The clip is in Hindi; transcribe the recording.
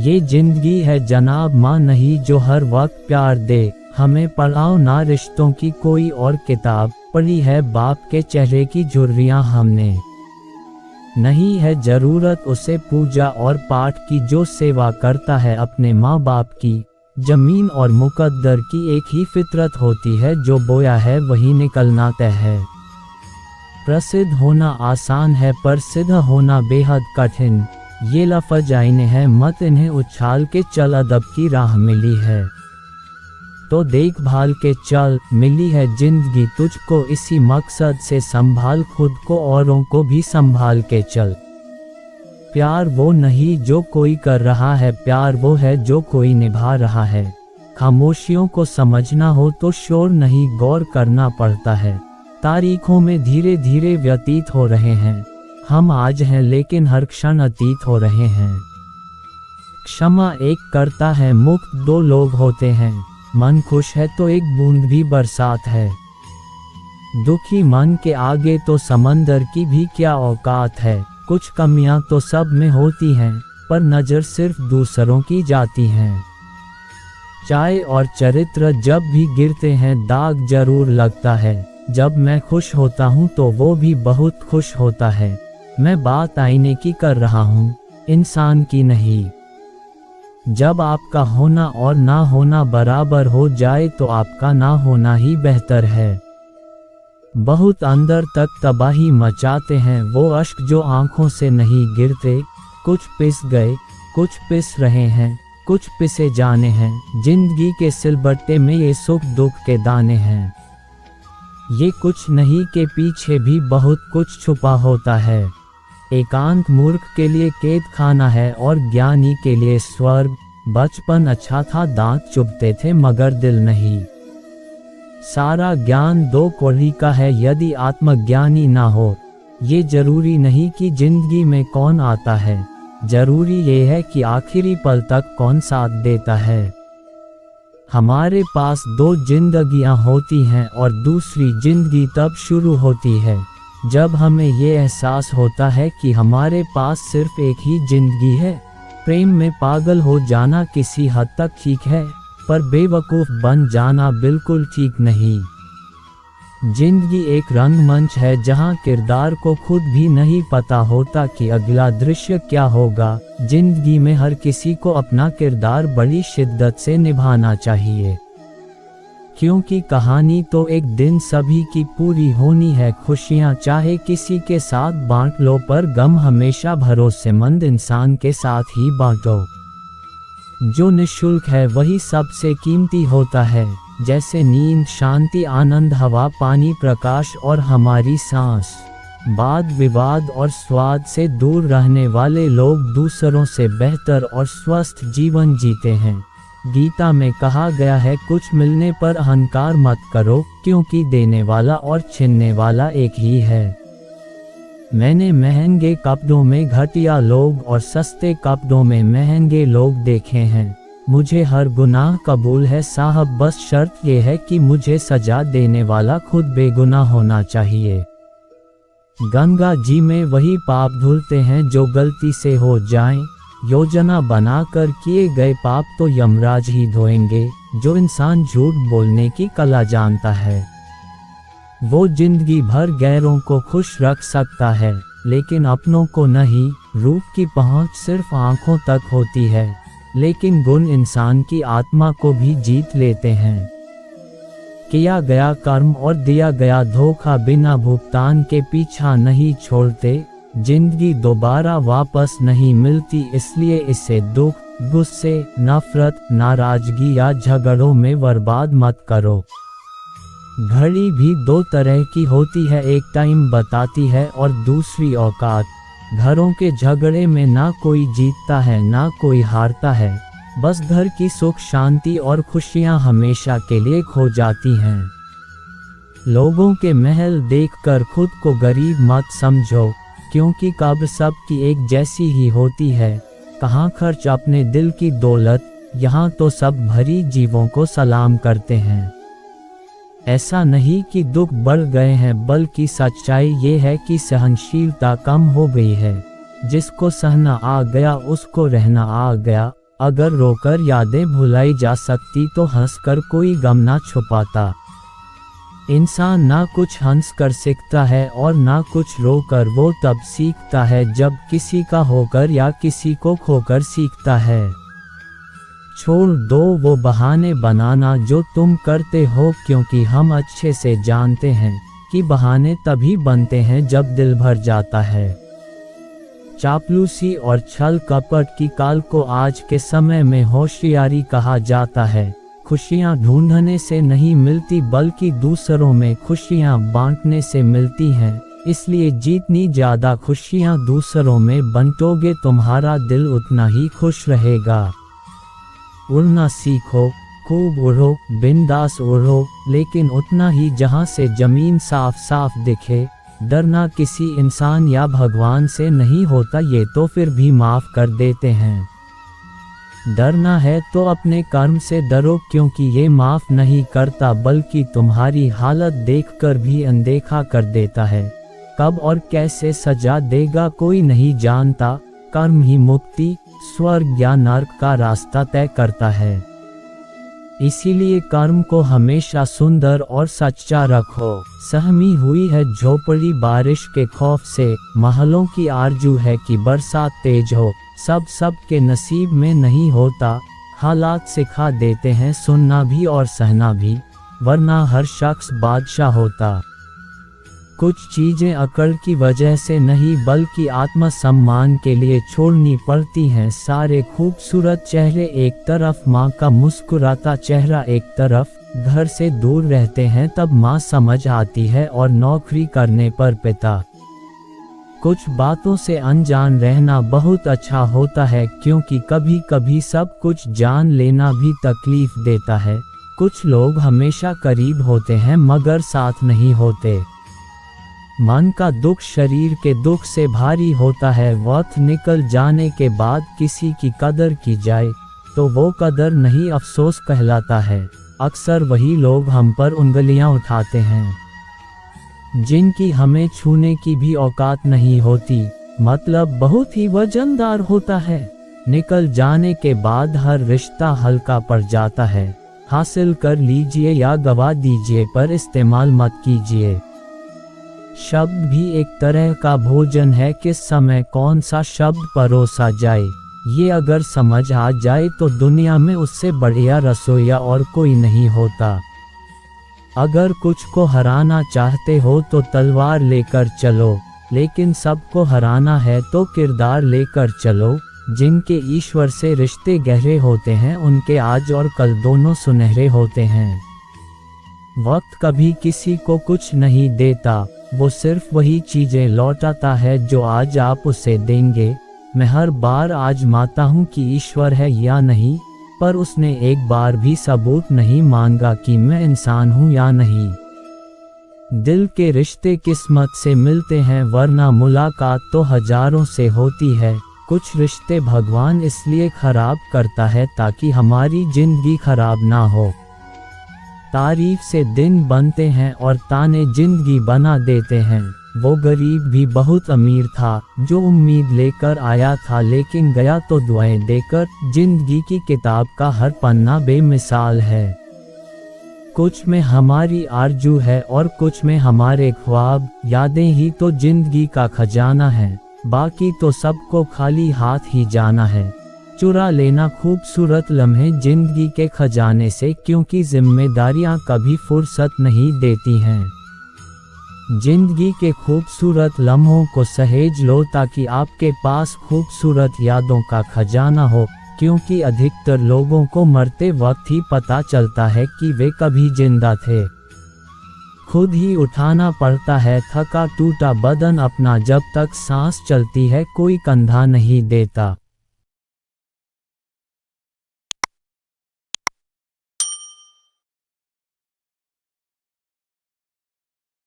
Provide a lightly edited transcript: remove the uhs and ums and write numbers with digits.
ये जिंदगी है जनाब माँ नहीं जो हर वक्त प्यार दे, हमें पढ़ाओ ना रिश्तों की कोई और किताब, पढ़ी है बाप के चेहरे की झुर्रियाँ हमने। नहीं है ज़रूरत उसे पूजा और पाठ की जो सेवा करता है अपने माँ बाप की। ज़मीन और मुकद्दर की एक ही फितरत होती है, जो बोया है वही निकलना तय है। प्रसिद्ध होना आसान है पर सिद्ध होना बेहद कठिन, ये लफ्ज़ आईने हैं मत इन्हें उछाल के चल, अदब की राह मिली है तो देखभाल के चल, मिली है जिंदगी तुझको इसी मकसद से संभाल खुद को औरों को भी संभाल के चल। प्यार वो नहीं जो कोई कर रहा है, प्यार वो है जो कोई निभा रहा है। खामोशियों को समझना हो तो शोर नहीं गौर करना पड़ता है। तारीखों में धीरे धीरे व्यतीत हो रहे हैं, हम आज हैं लेकिन हर क्षण अतीत हो रहे हैं। क्षमा एक करता है मुक्त दो लोग होते हैं, मन खुश है तो एक बूंद भी बरसात है। दुखी मन के आगे तो समंदर की भी क्या औकात है। कुछ कमियां तो सब में होती हैं, पर नज़र सिर्फ दूसरों की जाती हैं। चाय और चरित्र जब भी गिरते हैं दाग जरूर लगता है। जब मैं खुश होता हूँ तो वो भी बहुत खुश होता है। मैं बात आईने की कर रहा हूँ, इंसान की नहीं। जब आपका होना और ना होना बराबर हो जाए तो आपका ना होना ही बेहतर है। बहुत अंदर तक तबाही मचाते हैं वो अश्क जो आंखों से नहीं गिरते। कुछ पिस गए, कुछ पिस रहे हैं, कुछ पिसे जाने हैं। जिंदगी के सिलबट्टे में ये सुख दुख के दाने हैं। ये कुछ नहीं के पीछे भी बहुत कुछ छुपा होता है। एकांत मूर्ख के लिए कैद खाना है और ज्ञानी के लिए स्वर्ग। बचपन अच्छा था, दांत चुभते थे मगर दिल नहीं। सारा ज्ञान दो कौड़ी का है यदि आत्मज्ञानी ना हो। ये जरूरी नहीं कि जिंदगी में कौन आता है, जरूरी ये है कि आखिरी पल तक कौन साथ देता है। हमारे पास दो जिंदगियां होती हैं और दूसरी जिंदगी तब शुरू होती है जब हमें ये एहसास होता है कि हमारे पास सिर्फ एक ही जिंदगी है। प्रेम में पागल हो जाना किसी हद तक ठीक है, पर बेवकूफ़ बन जाना बिल्कुल ठीक नहीं। जिंदगी एक रंगमंच है जहां किरदार को खुद भी नहीं पता होता कि अगला दृश्य क्या होगा। जिंदगी में हर किसी को अपना किरदार बड़ी शिद्दत से निभाना चाहिए, क्योंकि कहानी तो एक दिन सभी की पूरी होनी है। खुशियाँ चाहे किसी के साथ बांट लो, पर गम हमेशा भरोसेमंद इंसान के साथ ही बांटो। जो निःशुल्क है वही सबसे कीमती होता है, जैसे नींद, शांति, आनंद, हवा, पानी, प्रकाश और हमारी सांस। वाद विवाद और स्वाद से दूर रहने वाले लोग दूसरों से बेहतर और स्वस्थ जीवन जीते हैं। गीता में कहा गया है कुछ मिलने पर अहंकार मत करो, क्योंकि देने वाला और छीनने वाला एक ही है। मैंने महंगे कपड़ों में घटिया लोग और सस्ते कपड़ों में महंगे लोग देखे हैं। मुझे हर गुनाह कबूल है साहब, बस शर्त यह है कि मुझे सजा देने वाला खुद बेगुनाह होना चाहिए। गंगा जी में वही पाप धुलते हैं जो गलती से हो जाएं। योजना बनाकर किए गए पाप तो यमराज ही धोएंगे। जो इंसान झूठ बोलने की कला जानता है वो जिंदगी भर गैरों को खुश रख सकता है, लेकिन अपनों को नहीं। रूप की पहुंच सिर्फ आंखों तक होती है, लेकिन गुण इंसान की आत्मा को भी जीत लेते हैं। किया गया कर्म और दिया गया धोखा बिना भुगतान के पीछा नहीं छोड़ते। जिंदगी दोबारा वापस नहीं मिलती, इसलिए इसे दुख, गुस्से, नफरत, नाराजगी या झगड़ों में बर्बाद मत करो। घड़ी भी दो तरह की होती है, एक टाइम बताती है और दूसरी औकात। घरों के झगड़े में ना कोई जीतता है ना कोई हारता है, बस घर की सुख शांति और खुशियां हमेशा के लिए खो जाती हैं। लोगों के महल देखकर खुद को गरीब मत समझो, क्योंकि कब्र सबकी एक जैसी ही होती है। कहाँ खर्च अपने दिल की दौलत, यहाँ तो सब भरी जीवों को सलाम करते हैं। ऐसा नहीं कि दुख बढ़ गए हैं, बल्कि सच्चाई ये है कि सहनशीलता कम हो गई है। जिसको सहना आ गया उसको रहना आ गया। अगर रोकर यादें भुलाई जा सकती तो हंसकर कोई गम ना छुपाता। इंसान ना कुछ हंस कर सीखता है और ना कुछ रोकर, वो तब सीखता है जब किसी का होकर या किसी को खोकर सीखता है। छोड़ दो वो बहाने बनाना जो तुम करते हो, क्योंकि हम अच्छे से जानते हैं कि बहाने तभी बनते हैं जब दिल भर जाता है। चापलूसी और छल कपट की काल को आज के समय में होशियारी कहा जाता है। खुशियाँ ढूंढने से नहीं मिलती बल्कि दूसरों में खुशियाँ बांटने से मिलती हैं। इसलिए जितनी ज़्यादा खुशियाँ दूसरों में बांटोगे तुम्हारा दिल उतना ही खुश रहेगा। उड़ना सीखो, खूब उड़ो, बिंदास उड़ो, लेकिन उतना ही जहाँ से ज़मीन साफ साफ दिखे। डरना किसी इंसान या भगवान से नहीं होता, ये तो फिर भी माफ़ कर देते हैं। डरना है तो अपने कर्म से डरो, क्योंकि ये माफ़ नहीं करता बल्कि तुम्हारी हालत देखकर भी अनदेखा कर देता है। कब और कैसे सजा देगा कोई नहीं जानता। कर्म ही मुक्ति, स्वर्ग या नर्क का रास्ता तय करता है। इसीलिए कर्म को हमेशा सुंदर और सच्चा रखो। सहमी हुई है झोपड़ी बारिश के खौफ से, महलों की आरजू है कि बरसात तेज हो। सब के नसीब में नहीं होता, हालात सिखा देते हैं सुनना भी और सहना भी, वरना हर शख्स बादशाह होता। कुछ चीज़ें अकड़ की वजह से नहीं बल्कि आत्मसम्मान के लिए छोड़नी पड़ती हैं। सारे खूबसूरत चेहरे एक तरफ, माँ का मुस्कुराता चेहरा एक तरफ। घर से दूर रहते हैं तब माँ समझ आती है और नौकरी करने पर पिता। कुछ बातों से अनजान रहना बहुत अच्छा होता है, क्योंकि कभी कभी सब कुछ जान लेना भी तकलीफ देता है। कुछ लोग हमेशा करीब होते हैं मगर साथ नहीं होते। मन का दुख शरीर के दुख से भारी होता है। वक्त निकल जाने के बाद किसी की कदर की जाए तो वो कदर नहीं, अफसोस कहलाता है। अक्सर वही लोग हम पर उंगलियां उठाते हैं जिनकी हमें छूने की भी औकात नहीं होती। मतलब बहुत ही वजनदार होता है। निकल जाने के बाद हर रिश्ता हल्का पड़ जाता है। हासिल कर लीजिए या गवा दीजिए, पर इस्तेमाल मत कीजिए। शब्द भी एक तरह का भोजन है, किस समय कौन सा शब्द परोसा जाए, ये अगर समझ आ जाए तो दुनिया में उससे बढ़िया रसोइया और कोई नहीं होता। अगर कुछ को हराना चाहते हो तो तलवार लेकर चलो, लेकिन सबको हराना है तो किरदार लेकर चलो। जिनके ईश्वर से रिश्ते गहरे होते हैं उनके आज और कल दोनों सुनहरे होते हैं। वक्त कभी किसी को कुछ नहीं देता, वो सिर्फ वही चीज़ें लौटाता है जो आज आप उसे देंगे। मैं हर बार आजमाता हूँ कि ईश्वर है या नहीं, पर उसने एक बार भी सबूत नहीं मांगा कि मैं इंसान हूँ या नहीं। दिल के रिश्ते किस्मत से मिलते हैं, वरना मुलाकात तो हजारों से होती है। कुछ रिश्ते भगवान इसलिए खराब करता है ताकि हमारी जिंदगी खराब ना हो। तारीफ से दिन बनते हैं और ताने जिंदगी बना देते हैं। वो गरीब भी बहुत अमीर था जो उम्मीद लेकर आया था लेकिन गया तो दुआएं देकर। जिंदगी की किताब का हर पन्ना बेमिसाल है। कुछ में हमारी आरजू है और कुछ में हमारे ख्वाब। यादें ही तो जिंदगी का खजाना है, बाकी तो सबको खाली हाथ ही जाना है। चुरा लेना खूबसूरत लम्हे जिंदगी के खजाने से, क्योंकि जिम्मेदारियां कभी फुर्सत नहीं देती हैं। जिंदगी के खूबसूरत लम्हों को सहेज लो ताकि आपके पास खूबसूरत यादों का खजाना हो, क्योंकि अधिकतर लोगों को मरते वक्त ही पता चलता है कि वे कभी जिंदा थे। खुद ही उठाना पड़ता है थका टूटा बदन अपना, जब तक सांस चलती है कोई कंधा नहीं देता।